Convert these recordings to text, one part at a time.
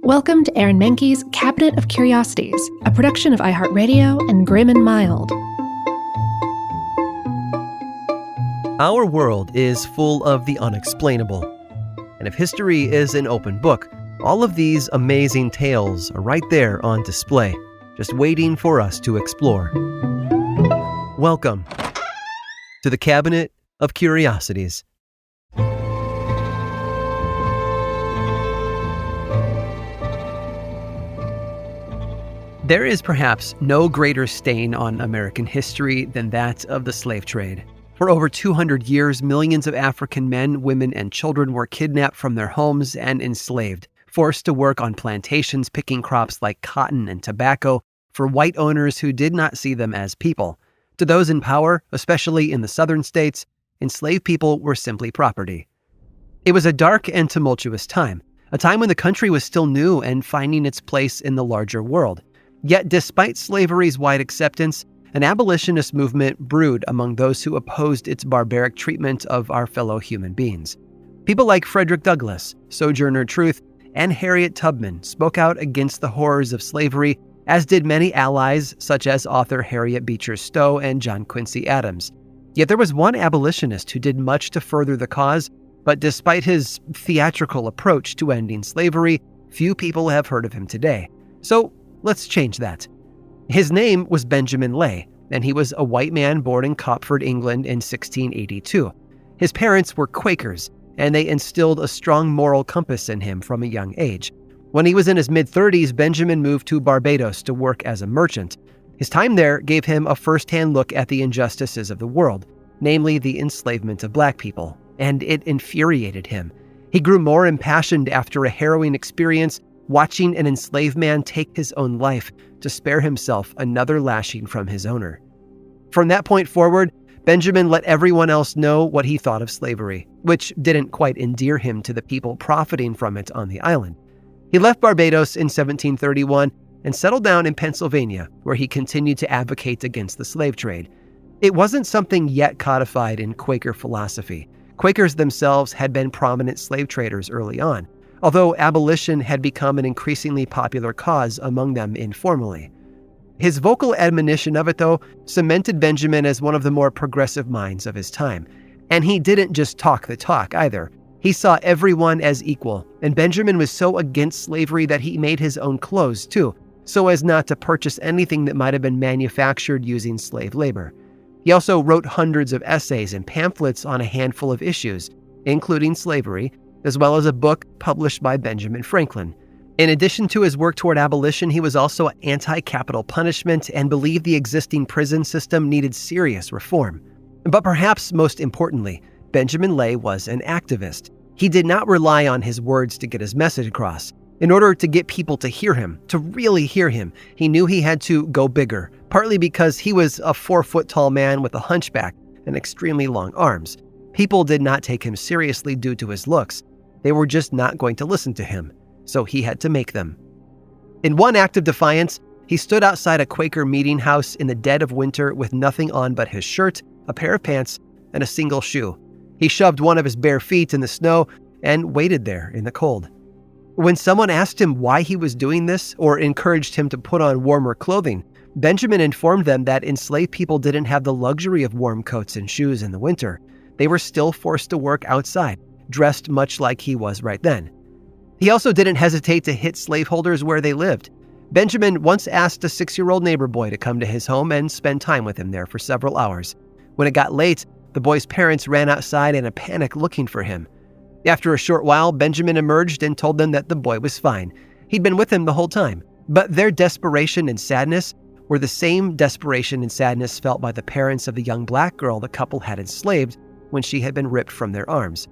Welcome to Aaron Mahnke's Cabinet of Curiosities, a production of iHeartRadio and Grim and Mild. Our world is full of the unexplainable. And if history is an open book, all of these amazing tales are right there on display, just waiting for us to explore. Welcome to the Cabinet of Curiosities. There is perhaps no greater stain on American history than that of the slave trade. For over 200 years, millions of African men, women, and children were kidnapped from their homes and enslaved, forced to work on plantations picking crops like cotton and tobacco for white owners who did not see them as people. To those in power, especially in the southern states, enslaved people were simply property. It was a dark and tumultuous time, a time when the country was still new and finding its place in the larger world. Yet despite slavery's wide acceptance, an abolitionist movement brewed among those who opposed its barbaric treatment of our fellow human beings. People like Frederick Douglass, Sojourner Truth, and Harriet Tubman spoke out against the horrors of slavery, as did many allies such as author Harriet Beecher Stowe and John Quincy Adams. Yet there was one abolitionist who did much to further the cause, but despite his theatrical approach to ending slavery, few people have heard of him today. So let's change that. His name was Benjamin Lay, and he was a white man born in Copford, England in 1682. His parents were Quakers, and they instilled a strong moral compass in him from a young age. When he was in his mid-30s, Benjamin moved to Barbados to work as a merchant. His time there gave him a first-hand look at the injustices of the world, namely the enslavement of black people, and it infuriated him. He grew more impassioned after a harrowing experience watching an enslaved man take his own life to spare himself another lashing from his owner. From that point forward, Benjamin let everyone else know what he thought of slavery, which didn't quite endear him to the people profiting from it on the island. He left Barbados in 1731 and settled down in Pennsylvania, where he continued to advocate against the slave trade. It wasn't something yet codified in Quaker philosophy. Quakers themselves had been prominent slave traders early on, although abolition had become an increasingly popular cause among them informally. His vocal admonition of it, though, cemented Benjamin as one of the more progressive minds of his time. And he didn't just talk the talk either. He saw everyone as equal, and Benjamin was so against slavery that he made his own clothes too, so as not to purchase anything that might have been manufactured using slave labor. He also wrote hundreds of essays and pamphlets on a handful of issues, including slavery, as well as a book published by Benjamin Franklin. In addition to his work toward abolition, he was also anti-capital punishment and believed the existing prison system needed serious reform. But perhaps most importantly, Benjamin Lay was an activist. He did not rely on his words to get his message across. In order to get people to hear him, to really hear him, he knew he had to go bigger, partly because he was a 4-foot-tall man with a hunchback and extremely long arms. People did not take him seriously due to his looks. They were just not going to listen to him, so he had to make them. In one act of defiance, he stood outside a Quaker meeting house in the dead of winter with nothing on but his shirt, a pair of pants, and a single shoe. He shoved one of his bare feet in the snow and waited there in the cold. When someone asked him why he was doing this or encouraged him to put on warmer clothing, Benjamin informed them that enslaved people didn't have the luxury of warm coats and shoes in the winter. They were still forced to work outside, dressed much like he was right then. He also didn't hesitate to hit slaveholders where they lived. Benjamin once asked a 6-year-old neighbor boy to come to his home and spend time with him there for several hours. When it got late, the boy's parents ran outside in a panic looking for him. After a short while, Benjamin emerged and told them that the boy was fine. He'd been with him the whole time. But their desperation and sadness were the same desperation and sadness felt by the parents of the young black girl the couple had enslaved when she had been ripped from their arms.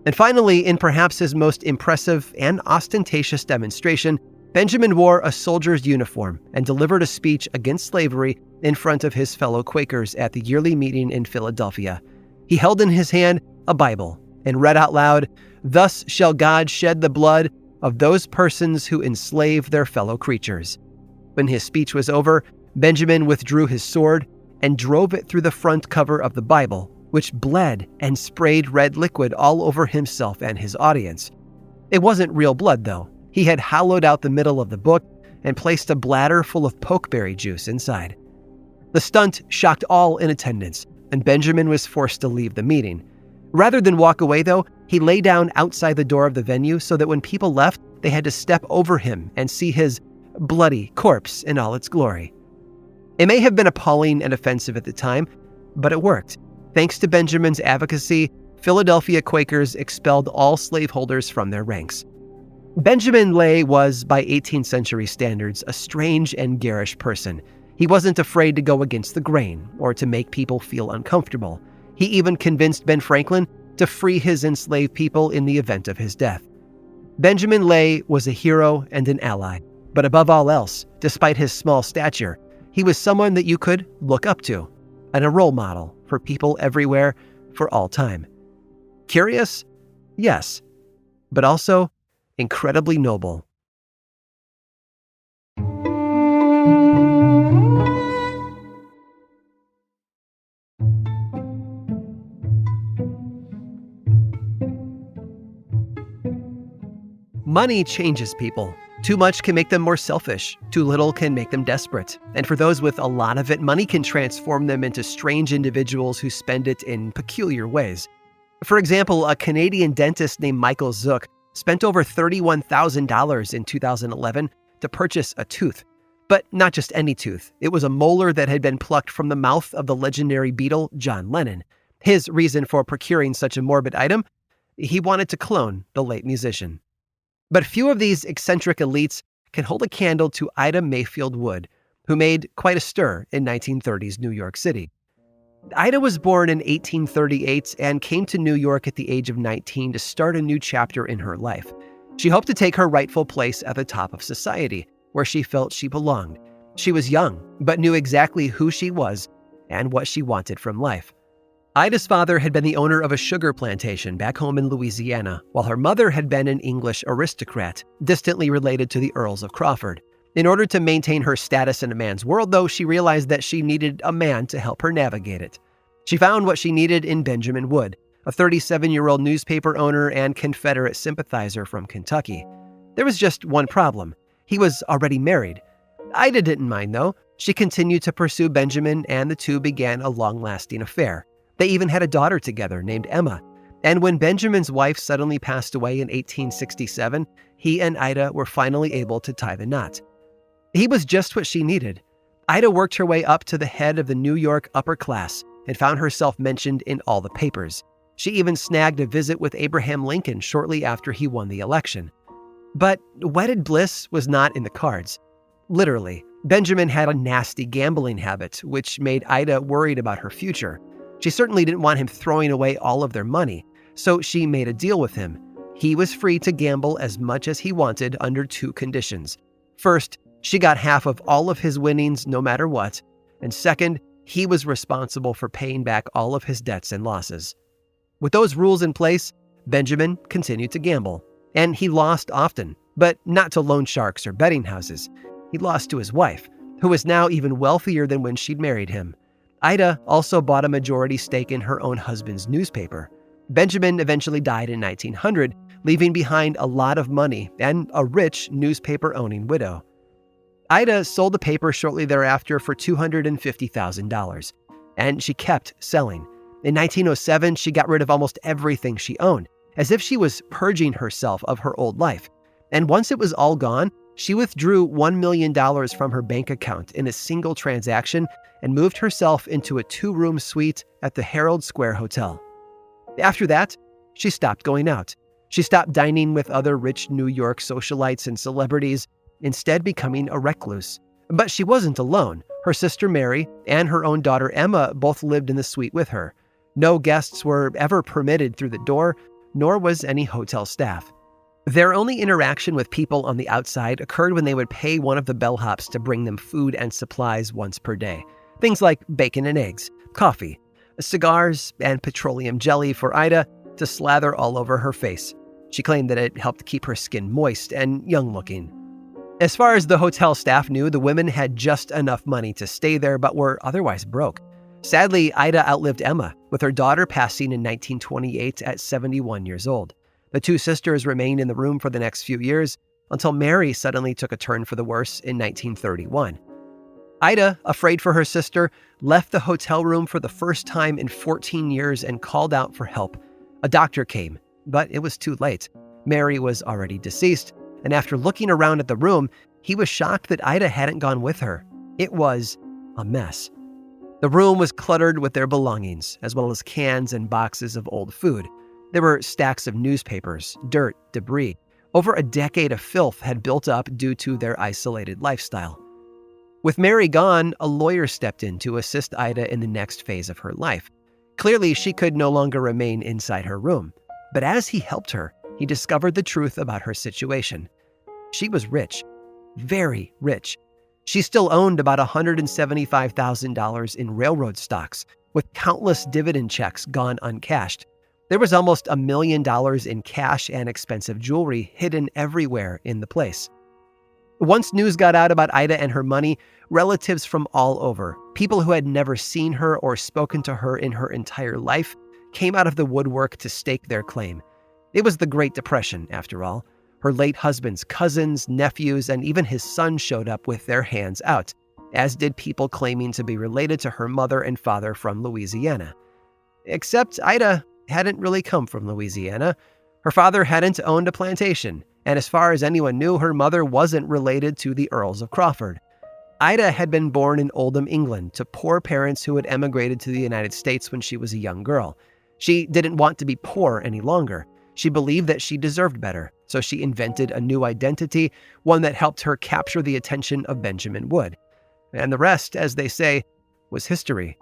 And finally, in perhaps his most impressive and ostentatious demonstration, Benjamin wore a soldier's uniform and delivered a speech against slavery in front of his fellow Quakers at the yearly meeting in Philadelphia. He held in his hand a Bible and read out loud, "Thus shall God shed the blood of those persons who enslave their fellow creatures." When his speech was over, Benjamin withdrew his sword and drove it through the front cover of the Bible, which bled and sprayed red liquid all over himself and his audience. It wasn't real blood, though. He had hollowed out the middle of the book and placed a bladder full of pokeberry juice inside. The stunt shocked all in attendance, and Benjamin was forced to leave the meeting. Rather than walk away, though, he lay down outside the door of the venue so that when people left, they had to step over him and see his bloody corpse in all its glory. It may have been appalling and offensive at the time, but it worked. Thanks to Benjamin's advocacy, Philadelphia Quakers expelled all slaveholders from their ranks. Benjamin Lay was, by 18th century standards, a strange and garish person. He wasn't afraid to go against the grain or to make people feel uncomfortable. He even convinced Ben Franklin to free his enslaved people in the event of his death. Benjamin Lay was a hero and an ally, but above all else, despite his small stature, he was someone that you could look up to, and a role model for people everywhere for all time. Curious? Yes, but also incredibly noble. Money changes people. Too much can make them more selfish. Too little can make them desperate. And for those with a lot of it, money can transform them into strange individuals who spend it in peculiar ways. For example, a Canadian dentist named Michael Zook spent over $31,000 in 2011 to purchase a tooth. But not just any tooth. It was a molar that had been plucked from the mouth of the legendary Beatle, John Lennon. His reason for procuring such a morbid item? He wanted to clone the late musician. But few of these eccentric elites can hold a candle to Ida Mayfield Wood, who made quite a stir in 1930s New York City. Ida was born in 1838 and came to New York at the age of 19 to start a new chapter in her life. She hoped to take her rightful place at the top of society, where she felt she belonged. She was young, but knew exactly who she was and what she wanted from life. Ida's father had been the owner of a sugar plantation back home in Louisiana, while her mother had been an English aristocrat, distantly related to the Earls of Crawford. In order to maintain her status in a man's world, though, she realized that she needed a man to help her navigate it. She found what she needed in Benjamin Wood, a 37-year-old newspaper owner and Confederate sympathizer from Kentucky. There was just one problem. He was already married. Ida didn't mind, though. She continued to pursue Benjamin, and the two began a long-lasting affair. They even had a daughter together named Emma. And when Benjamin's wife suddenly passed away in 1867, he and Ida were finally able to tie the knot. He was just what she needed. Ida worked her way up to the head of the New York upper class and found herself mentioned in all the papers. She even snagged a visit with Abraham Lincoln shortly after he won the election. But wedded bliss was not in the cards. Literally, Benjamin had a nasty gambling habit, which made Ida worried about her future. She certainly didn't want him throwing away all of their money, so she made a deal with him. He was free to gamble as much as he wanted under two conditions. First, she got half of all of his winnings no matter what, and second, he was responsible for paying back all of his debts and losses. With those rules in place, Benjamin continued to gamble, and he lost often, but not to loan sharks or betting houses. He lost to his wife, who was now even wealthier than when she'd married him. Ida also bought a majority stake in her own husband's newspaper. Benjamin eventually died in 1900, leaving behind a lot of money and a rich newspaper-owning widow. Ida sold the paper shortly thereafter for $250,000, and she kept selling. In 1907, she got rid of almost everything she owned, as if she was purging herself of her old life. And once it was all gone, she withdrew $1 million from her bank account in a single transaction and moved herself into a 2-room suite at the Herald Square Hotel. After that, she stopped going out. She stopped dining with other rich New York socialites and celebrities, instead becoming a recluse. But she wasn't alone. Her sister Mary and her own daughter Emma both lived in the suite with her. No guests were ever permitted through the door, nor was any hotel staff. Their only interaction with people on the outside occurred when they would pay one of the bellhops to bring them food and supplies once per day. Things like bacon and eggs, coffee, cigars, and petroleum jelly for Ida to slather all over her face. She claimed that it helped keep her skin moist and young-looking. As far as the hotel staff knew, the women had just enough money to stay there but were otherwise broke. Sadly, Ida outlived Emma, with her daughter passing in 1928 at 71 years old. The two sisters remained in the room for the next few years, until Mary suddenly took a turn for the worse in 1931. Ida, afraid for her sister, left the hotel room for the first time in 14 years and called out for help. A doctor came, but it was too late. Mary was already deceased, and after looking around at the room, he was shocked that Ida hadn't gone with her. It was a mess. The room was cluttered with their belongings, as well as cans and boxes of old food. There were stacks of newspapers, dirt, debris. Over a decade of filth had built up due to their isolated lifestyle. With Mary gone, a lawyer stepped in to assist Ida in the next phase of her life. Clearly, she could no longer remain inside her room. But as he helped her, he discovered the truth about her situation. She was rich, very rich. She still owned about $175,000 in railroad stocks, with countless dividend checks gone uncashed. There was almost $1 million in cash and expensive jewelry hidden everywhere in the place. Once news got out about Ida and her money, relatives from all over, people who had never seen her or spoken to her in her entire life, came out of the woodwork to stake their claim. It was the Great Depression, after all. Her late husband's cousins, nephews, and even his son showed up with their hands out, as did people claiming to be related to her mother and father from Louisiana. Except Ida hadn't really come from Louisiana. Her father hadn't owned a plantation, and as far as anyone knew, her mother wasn't related to the Earls of Crawford. Ida had been born in Oldham, England, to poor parents who had emigrated to the United States when she was a young girl. She didn't want to be poor any longer. She believed that she deserved better, so she invented a new identity, one that helped her capture the attention of Benjamin Wood. And the rest, as they say, was history.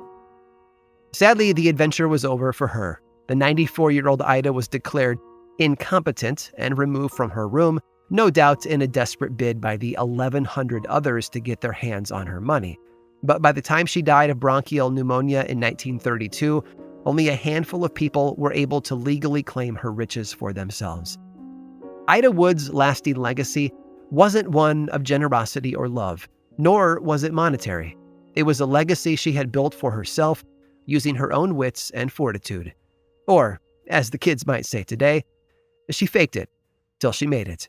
Sadly, the adventure was over for her. The 94-year-old Ida was declared incompetent and removed from her room, no doubt in a desperate bid by the 1,100 others to get their hands on her money. But by the time she died of bronchial pneumonia in 1932, only a handful of people were able to legally claim her riches for themselves. Ida Wood's lasting legacy wasn't one of generosity or love, nor was it monetary. It was a legacy she had built for herself, using her own wits and fortitude. Or, as the kids might say today, she faked it till she made it.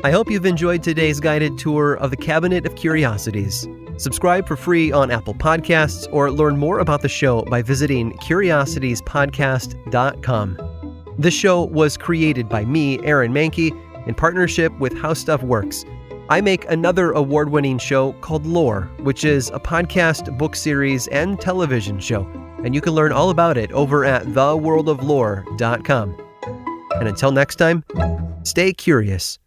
I hope you've enjoyed today's guided tour of the Cabinet of Curiosities. Subscribe for free on Apple Podcasts or learn more about the show by visiting curiositiespodcast.com. This show was created by me, Aaron Mahnke, in partnership with How Stuff Works. I make another award-winning show called Lore, which is a podcast, book series, and television show, and you can learn all about it over at theworldoflore.com. And until next time, stay curious.